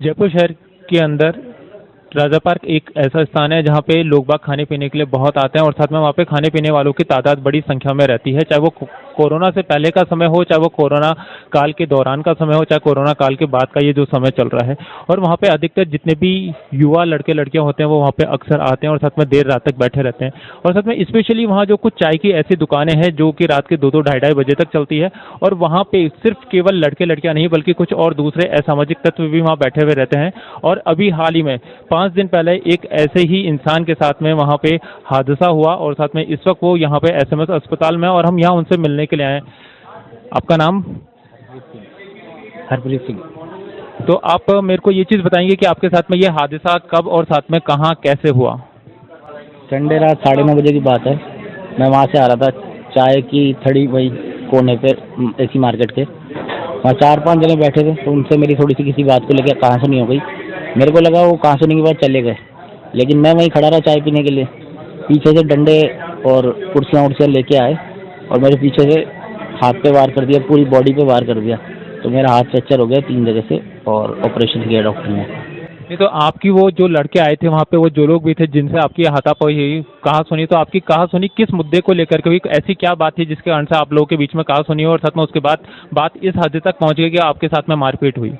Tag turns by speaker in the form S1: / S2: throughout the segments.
S1: जयपुर शहर के अंदर राजा पार्क एक ऐसा स्थान है जहाँ पे लोग बाग खाने पीने के लिए बहुत आते हैं और साथ में वहाँ पे खाने पीने वालों की तादाद बड़ी संख्या में रहती है, चाहे वो कोरोना से पहले का समय हो, चाहे वो कोरोना काल के दौरान का समय हो, चाहे कोरोना काल के बाद का ये जो समय चल रहा है। और वहाँ पे अधिकतर जितने भी युवा लड़के लड़कियाँ होते हैं वो वहाँ पे अक्सर आते हैं और साथ में देर रात तक बैठे रहते हैं। और साथ में स्पेशली वहाँ जो कुछ चाय की ऐसी दुकानें हैं जो कि रात के 2-2 ढाई-ढाई बजे तक चलती है और वहाँ पे सिर्फ केवल लड़के लड़कियाँ नहीं बल्कि कुछ और दूसरे असामाजिक तत्व भी वहाँ बैठे हुए रहते हैं। और अभी हाल ही में 5 दिन पहले एक ऐसे ही इंसान के साथ में वहाँ पे हादसा हुआ और साथ में इस वक्त वो यहाँ पे एसएमएस अस्पताल में और हम यहाँ उनसे मिलने के लिए आए। आपका नाम?
S2: हरप्रीत सिंह।
S1: तो आप मेरे को ये चीज़ बताएंगे कि आपके साथ में ये हादसा कब और साथ में कहाँ कैसे हुआ?
S2: संडे रात 9:30 बजे की बात है। मैं वहाँ से आ रहा था चाय की थड़ी वही कोने पे एसी मार्केट के, वहाँ 4-5 जने बैठे थे तो उनसे मेरी थोड़ी सी किसी बात को लेकर कहाँ सुनी हो गई। मेरे को लगा वो कहाँ सुनी के बाद चले गए, लेकिन मैं वहीं खड़ा रहा चाय पीने के लिए। पीछे से डंडे और कुर्सियाँ लेके आए और मेरे पीछे से हाथ पे वार कर दिया, पूरी बॉडी पे वार कर दिया, तो मेरा हाथ फ्रैक्चर हो गया 3 जगह से और ऑपरेशन किया डॉक्टर ने।
S1: नहीं तो आपकी वो जो लड़के आए थे वहाँ पे वो जो लोग भी थे जिनसे आपकी हाथापाई हुई कहाँ सुनी, तो आपकी कहाँ सुनी किस मुद्दे को लेकर के हुई? ऐसी क्या बात थी जिसके कारण से आप लोगों के बीच में कहाँ सुनी और साथ में उसके बाद बात इस हद तक पहुँच गई कि आपके साथ में मारपीट हुई?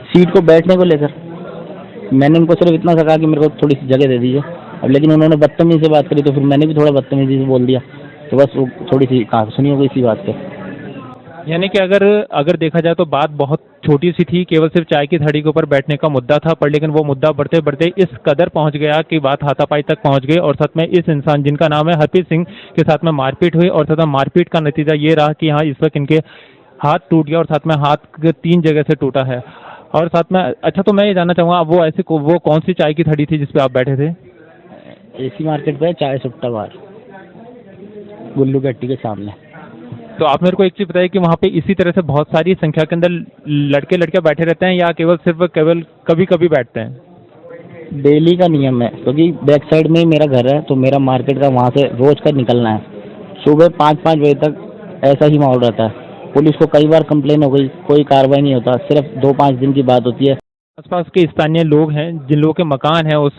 S2: सीट को बैठने को लेकर मैंने उनको सिर्फ इतना सा कहा कि मेरे को थोड़ी सी जगह दे दीजिए, अब लेकिन उन्होंने बदतमीजी से बात करी तो फिर मैंने भी थोड़ा बदतमीजी से बोल दिया, तो बस वो थोड़ी सी कहाँ सुनी हो गई इसी बात पे।
S1: यानी कि अगर देखा जाए तो बात बहुत छोटी सी थी, केवल सिर्फ चाय की थड़ी के ऊपर बैठने का मुद्दा था, पर लेकिन वो मुद्दा बढ़ते बढ़ते इस कदर पहुंच गया कि बात हाथापाई तक पहुंच गई और साथ में इस इंसान जिनका नाम है हरप्रीत सिंह के साथ में मारपीट हुई और साथ में मारपीट का नतीजा ये रहा कि हाँ इस वक्त इनके हाथ टूट गया और साथ में हाथ 3 जगह से टूटा है। और साथ में अच्छा, तो मैं ये जानना चाहूँगा वो कौन सी चाय की थड़ी थी जिसपे आप बैठे थे?
S2: एसी मार्केट पे चाय सुट्टा बार, गुल्लू गट्टी के सामने।
S1: तो आप मेरे को एक चीज़ बताइए कि वहाँ पे इसी तरह से बहुत सारी संख्या के अंदर लड़के लड़कियाँ बैठे रहते हैं या केवल कभी कभी बैठते हैं?
S2: डेली का नियम है, क्योंकि बैक साइड में ही मेरा घर है तो मेरा मार्केट का वहाँ से रोज का निकलना है। सुबह 5-5 बजे तक ऐसा ही माहौल रहता है। पुलिस को कई बार कंप्लेन हो गई, कोई कार्रवाई नहीं होता, सिर्फ 2-5 दिन की बात होती है।
S1: आसपास के स्थानीय लोग हैं जिन लोगों के मकान हैं उस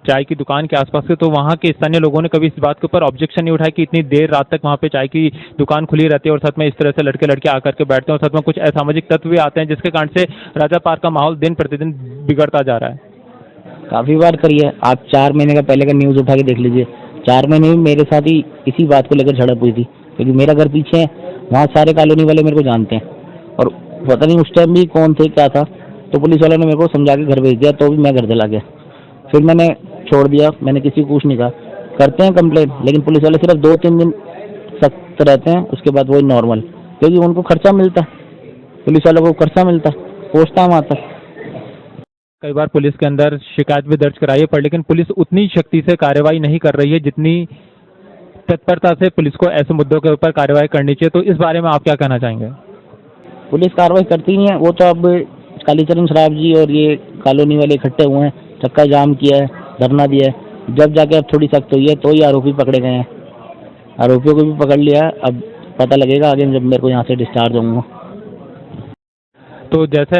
S1: चाय की दुकान के आसपास के, तो वहाँ के स्थानीय लोगों ने कभी इस बात के ऊपर ऑब्जेक्शन नहीं उठाया कि इतनी देर रात तक वहाँ पे चाय की दुकान खुली रहती है और साथ में इस तरह से लड़के लड़के आकर के बैठते हैं और साथ में कुछ असामाजिक तत्व भी आते हैं जिसके कारण से राजा पार्क का माहौल दिन प्रतिदिन बिगड़ता जा रहा है?
S2: काफ़ी बार करी है। आप 4 महीने का पहले का न्यूज़ उठा के देख लीजिए। 4 महीने में मेरे साथ ही इसी बात को लेकर झड़प हुई थी, क्योंकि मेरा घर पीछे है, वहाँ सारे कॉलोनी वाले मेरे को जानते हैं और पता नहीं उस टाइम भी कौन थे क्या था, तो पुलिस वालों ने मेरे को समझा के घर भेज दिया, तो भी मैं घर चला गया। फिर मैंने छोड़ दिया, मैंने किसी को कुछ नहीं कहा। करते हैं कंप्लेन, लेकिन पुलिस वाले सिर्फ 2-3 दिन सख्त रहते हैं, उसके बाद वही नॉर्मल, क्योंकि उनको खर्चा मिलता है, पुलिस वालों को खर्चा मिलता है, पोस्टा आता है।
S1: कई बार पुलिस के अंदर शिकायत भी दर्ज कराई है, पर लेकिन पुलिस उतनी शक्ति से कार्रवाई नहीं कर रही है जितनी तत्परता से पुलिस को ऐसे मुद्दों के ऊपर कार्रवाई करनी चाहिए, तो इस बारे में आप क्या कहना चाहेंगे?
S2: पुलिस कार्रवाई करती नहीं है, वो तो अब कालीचरण शराब जी और ये कॉलोनी वाले इकट्ठे हुए हैं, चक्का जाम किया है, धरना दिया है, जब जाके अब थोड़ी सख्त हुई है तो ही आरोपी पकड़े गए हैं। आरोपियों को भी पकड़ लिया, अब पता लगेगा आगे जब मेरे को यहाँ से डिस्चार्ज होऊंगा।
S1: तो जैसे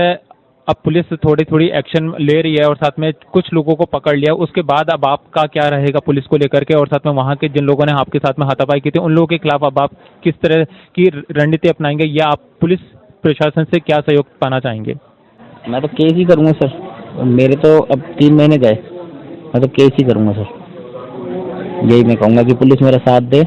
S1: अब पुलिस थोड़ी थोड़ी एक्शन ले रही है और साथ में कुछ लोगों को पकड़ लिया, उसके बाद अब आपका क्या रहेगा पुलिस को लेकर के, और साथ में वहाँ के जिन लोगों ने आपके साथ में हाथापाई की थी उन लोगों के खिलाफ अब आप किस तरह की रणनीति अपनाएंगे या आप पुलिस प्रशासन से क्या सहयोग पाना चाहेंगे?
S2: मैं तो केस ही करूँगा सर, मेरे तो अब 3 महीने गए, मैं तो केस ही करूँगा सर। यही मैं कहूँगा कि पुलिस मेरा साथ दे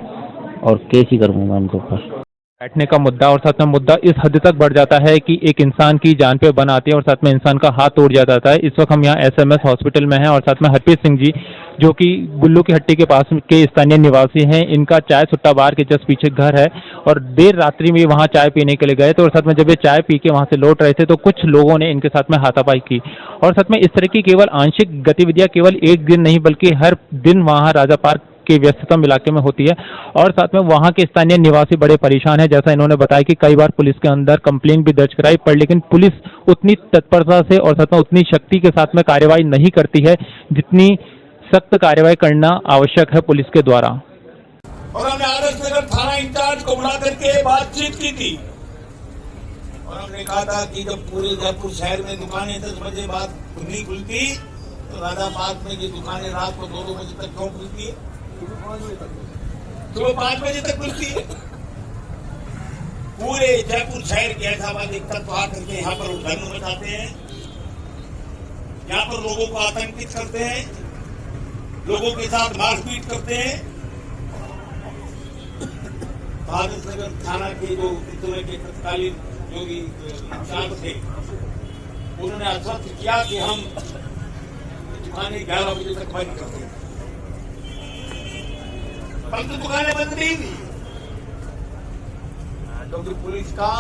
S2: और केस ही करूँगा मैं उनके ऊपर।
S1: बैठने का मुद्दा और साथ में मुद्दा इस हद तक बढ़ जाता है कि एक इंसान की जान पे बन आती है और साथ में इंसान का हाथ तोड़ जाता है। इस वक्त हम यहाँ एसएमएस हॉस्पिटल में हैं और साथ में हरप्रीत सिंह जी जो कि गुल्लू की हट्टी के पास के स्थानीय निवासी हैं, इनका चाय सुट्टा बार के जस्ट पीछे घर है और देर रात्रि में वहाँ चाय पीने के लिए गए थे और साथ में जब ये चाय पी के वहाँ से लौट रहे थे तो कुछ लोगों ने इनके साथ में हाथापाई की और साथ में इस तरह की केवल आंशिक गतिविधियाँ केवल एक दिन नहीं बल्कि हर दिन वहाँ राजा पार्क के व्यस्ततम इलाके में होती है और साथ में वहाँ के स्थानीय निवासी बड़े परेशान हैं। जैसा इन्होंने बताया कि कई बार पुलिस के अंदर कंप्लेंट भी दर्ज कराई पर लेकिन पुलिस उतनी तत्परता से और साथ में उतनी शक्ति के साथ में कार्रवाई नहीं करती है जितनी सख्त कार्रवाई करना आवश्यक है पुलिस के द्वारा।
S3: और हमने आदर्श नगर थाना इंचार्ज को बुला करके बातचीत की थी और हमने कहा था कि जब पूरे जयपुर शहर में दुकानें 10 बजे बाद नहीं खुलती तो राजा पार्क में ये दुकानें रात को 2-2 बजे तक क्यों खुलती है? सुबह 5 बजे तक खुलती है। पूरे जयपुर शहर के ऐसावादी तत्व आकर के यहाँ पर उद्घाटन मचाते हैं, यहाँ पर लोगों को आतंकित करते हैं, लोगों के साथ मारपीट करते हैं। भारत नगर थाना के जो इस समय के तत्कालीन जो भी इंचार्ज थे उन्होंने आश्वस्त किया कि हम दुकानें 11 बजे तक बंद कर देंगे, परंतु दुकानें बंद नहीं हुई क्योंकि पुलिस का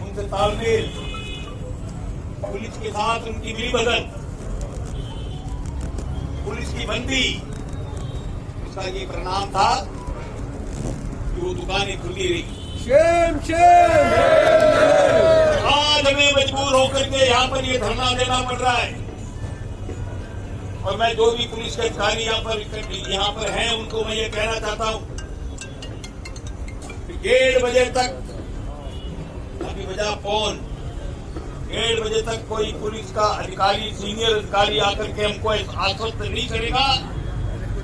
S3: उनसे तालमेल, पुलिस के साथ उनकी मिलीभगत, पुलिस की बंदी, उसका ये परिणाम था कि वो दुकानें खुली रही। आज हमें मजबूर होकर के यहाँ पर ये धरना देना पड़ रहा है और मैं जो भी पुलिस के अधिकारी यहाँ पर हैं उनको मैं ये कहना चाहता हूँ 1:30 बजे तक, अभी बजा फोन, 1:30 बजे तक कोई पुलिस का अधिकारी, सीनियर अधिकारी आकर के हमको आश्वस्त नहीं करेगा,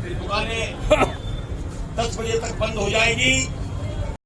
S3: दुकानें 10 बजे तक बंद हो जाएगी।